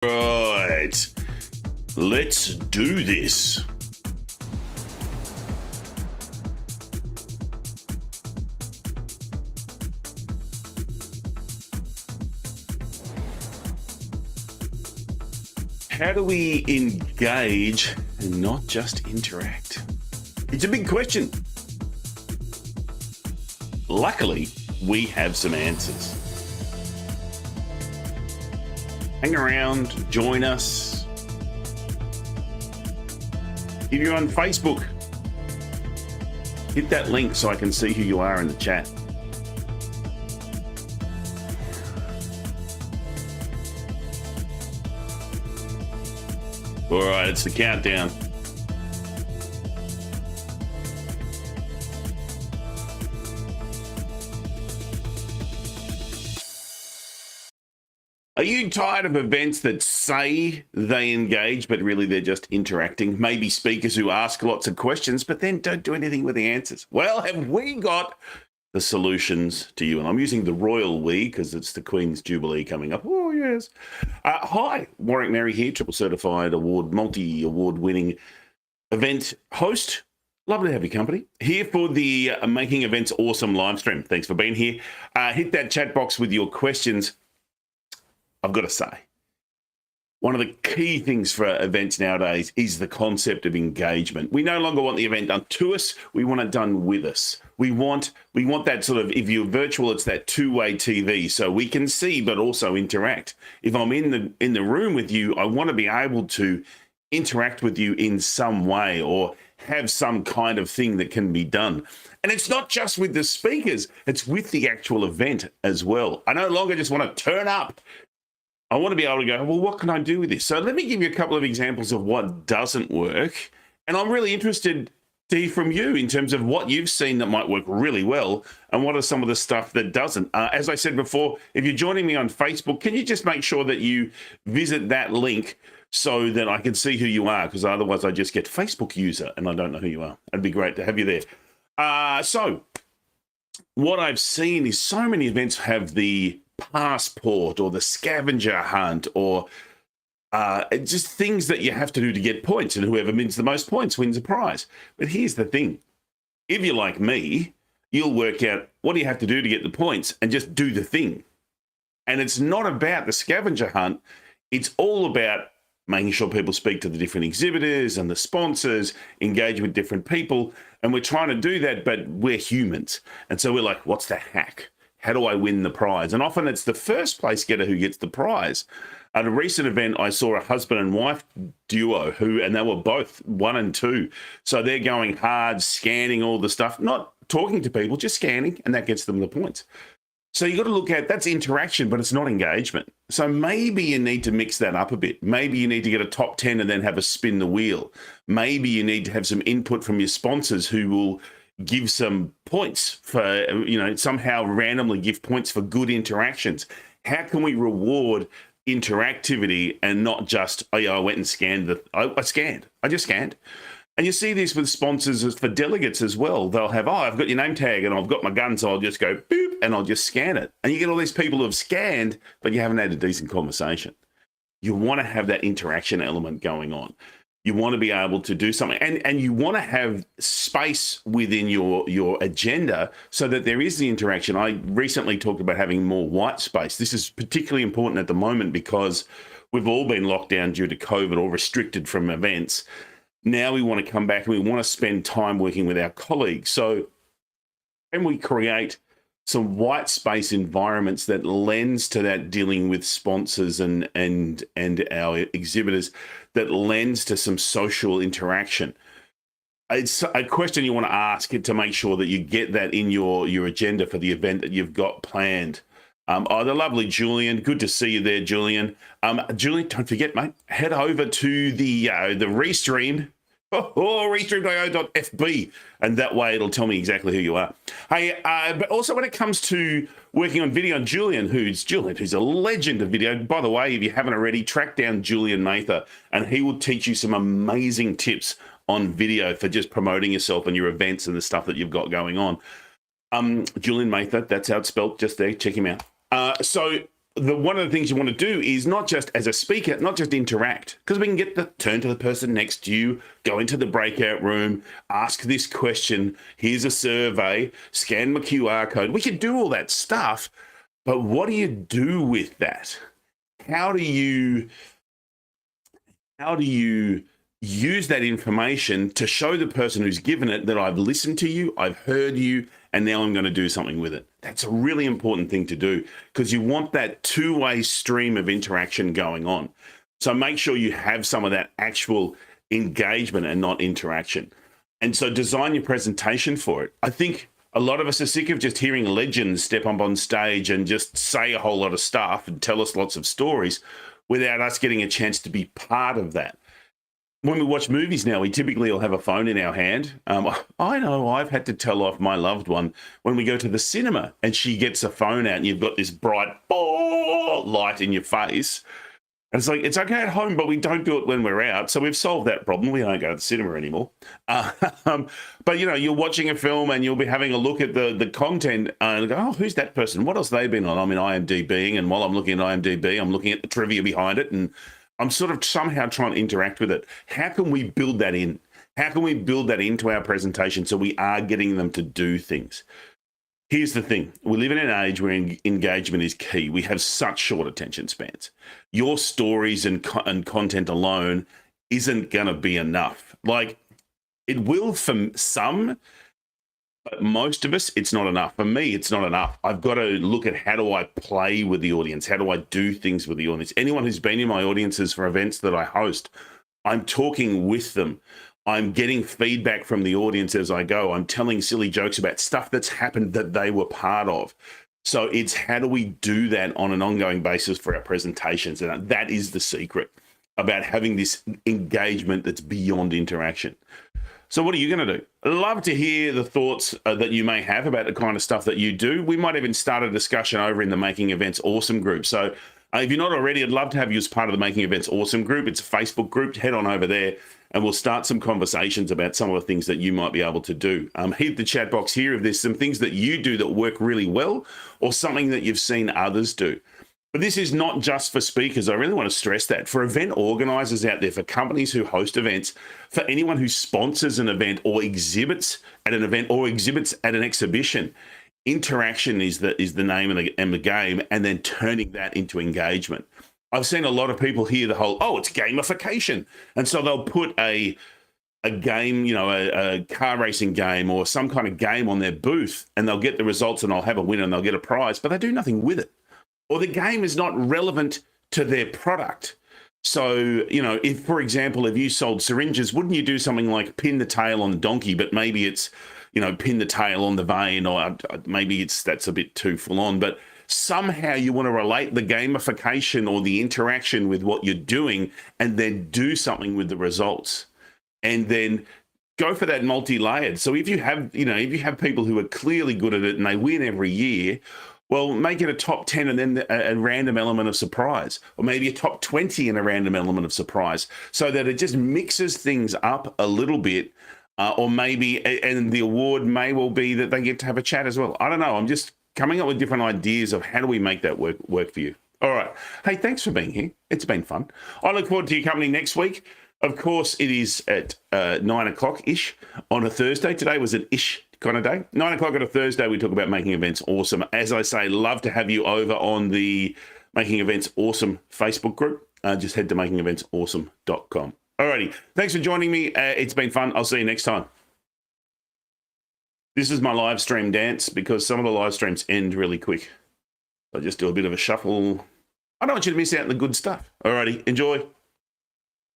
Right, let's do this. How do we engage and not just interact? It's a big question. Luckily, we have some answers. Hang around, join us. If you're on Facebook, hit that link so I can see who you are in the chat. All right, it's the countdown. Are you tired of events that say they engage, but really they're just interacting? Maybe speakers who ask lots of questions, but then don't do anything with the answers. Well, have we got the solutions to you? And I'm using the royal we because it's the Queen's Jubilee coming up. Oh, yes. Hi, Warwick Mary here, triple certified award, multi-award winning event host. Lovely to have your company. Here for the Making Events Awesome live stream. Thanks for being here. Hit that chat box with your questions. I've got to say, one of the key things for events nowadays is the concept of engagement. We no longer want the event done to us. We want it done with us. We want that sort of, if you're virtual, it's that two-way TV, so we can see but also interact. If I'm in the room with you, I want to be able to interact with you in some way or have some kind of thing that can be done. And it's not just with the speakers, it's with the actual event as well. I no longer just want to turn up. I want to be able to go, well, what can I do with this? So let me give you a couple of examples of what doesn't work. And I'm really interested to hear from you in terms of what you've seen that might work really well and what are some of the stuff that doesn't. As I said before, if you're joining me on Facebook, can you just make sure that you visit that link so that I can see who you are? Because otherwise I just get Facebook user and I don't know who you are. It'd be great to have you there. So what I've seen is so many events have the passport or the scavenger hunt or just things that you have to do to get points, and whoever wins the most points wins a prize. But here's the thing. If you're like me, you'll work out what do you have to do to get the points and just do the thing. And it's not about the scavenger hunt. It's all about making sure people speak to the different exhibitors and the sponsors, engage with different people. And we're trying to do that, but we're humans. And so we're like, what's the hack? How do I win the prize? And often it's the first place getter who gets the prize. At a recent event, I saw a husband and wife duo and they were both 1 and 2. So they're going hard, scanning all the stuff, not talking to people, just scanning, and that gets them the points. So you got to look at, that's interaction, but it's not engagement. So maybe you need to mix that up a bit. Maybe you need to get a top 10 and then have a spin the wheel. Maybe you need to have some input from your sponsors who will give some points for, somehow randomly give points for good interactions. How can we reward interactivity and not just, oh yeah, I went and scanned I just scanned. And you see this with sponsors for delegates as well. They'll have, I've got your name tag and I've got my gun, so I'll just go boop and I'll just scan it. And you get all these people who have scanned, but you haven't had a decent conversation. You want to have that interaction element going on. You want to be able to do something, and you want to have space within your agenda so that there is the interaction. I recently talked about having more white space. This is particularly important at the moment because we've all been locked down due to COVID or restricted from events. Now we want to come back and we want to spend time working with our colleagues. So can we create some white space environments that lends to that, dealing with sponsors and our exhibitors, that lends to some social interaction? It's a question you want to ask to make sure that you get that in your agenda for the event that you've got planned. The lovely Julian, good to see you there, Julian. Julian, don't forget, mate, head over to the Restream. Restream.io.fb, and that way it'll tell me exactly who you are. Hey, but also when it comes to working on video, Julian, who's a legend of video. By the way, if you haven't already, track down Julian Mather, and he will teach you some amazing tips on video for just promoting yourself and your events and the stuff that you've got going on. Julian Mather, that's how it's spelled, just there, check him out. So one of the things you want to do is not just as a speaker, not just interact, because we can turn to the person next to you, go into the breakout room, ask this question, here's a survey, scan my QR code. We can do all that stuff, but what do you do with that? How do you use that information to show the person who's given it that I've listened to you, I've heard you, and now I'm going to do something with it? That's a really important thing to do, because you want that two-way stream of interaction going on. So make sure you have some of that actual engagement and not interaction. And so design your presentation for it. I think a lot of us are sick of just hearing legends step up on stage and just say a whole lot of stuff and tell us lots of stories without us getting a chance to be part of that. When we watch movies now, we typically will have a phone in our hand. I know I've had to tell off my loved one when we go to the cinema and she gets a phone out and you've got this bright light in your face. And it's like, it's okay at home, but we don't do it when we're out. So we've solved that problem. We don't go to the cinema anymore. But, you know, you're watching a film and you'll be having a look at the content and go, oh, who's that person? What else have they been on? I'm in IMDbing, and while I'm looking at IMDb, I'm looking at the trivia behind it, and I'm sort of somehow trying to interact with it. How can we build that in? How can we build that into our presentation so we are getting them to do things? Here's the thing. We live in an age where engagement is key. We have such short attention spans. Your stories and content alone isn't going to be enough. Like, it will for some, but most of us, it's not enough. For me, it's not enough. I've got to look at, how do I play with the audience? How do I do things with the audience? Anyone who's been in my audiences for events that I host, I'm talking with them. I'm getting feedback from the audience as I go. I'm telling silly jokes about stuff that's happened that they were part of. So it's, how do we do that on an ongoing basis for our presentations? And that is the secret about having this engagement that's beyond interaction. So what are you going to do? I'd love to hear the thoughts that you may have about the kind of stuff that you do. We might even start a discussion over in the Making Events Awesome group. So if you're not already, I'd love to have you as part of the Making Events Awesome group. It's a Facebook group. Head on over there and we'll start some conversations about some of the things that you might be able to do. Hit the chat box here if there's some things that you do that work really well, or something that you've seen others do. But this is not just for speakers. I really want to stress that. For event organizers out there, for companies who host events, for anyone who sponsors an event or exhibits at an event or exhibits at an exhibition, interaction is the name of the game, and then turning that into engagement. I've seen a lot of people hear the whole, oh, it's gamification. And so they'll put a game, you know, a car racing game or some kind of game on their booth, and they'll get the results and they'll have a winner and they'll get a prize, but they do nothing with it. Or the game is not relevant to their product. So, you know, if, for example, if you sold syringes, wouldn't you do something like pin the tail on the donkey, but maybe it's, you know, pin the tail on the vein, or maybe that's a bit too full on, but somehow you want to relate the gamification or the interaction with what you're doing and then do something with the results. And then go for that multi-layered. So if you have, you know, if you have people who are clearly good at it and they win every year, well, make it a top 10 and then a random element of surprise, or maybe a top 20 and a random element of surprise, so that it just mixes things up a little bit. Or maybe, and the award may well be that they get to have a chat as well. I don't know. I'm just coming up with different ideas of how do we make that work for you. All right. Hey, thanks for being here. It's been fun. I look forward to your company next week. Of course, it is at 9 o'clock-ish on a Thursday. Today was an ish kind of day. 9 o'clock on a Thursday, we talk about Making Events Awesome. As I say, love to have you over on the Making Events Awesome Facebook group. Just head to makingeventsawesome.com. Alrighty, thanks for joining me. It's been fun. I'll see you next time. This is my live stream dance because some of the live streams end really quick. I just do a bit of a shuffle. I don't want you to miss out on the good stuff. Alrighty, enjoy.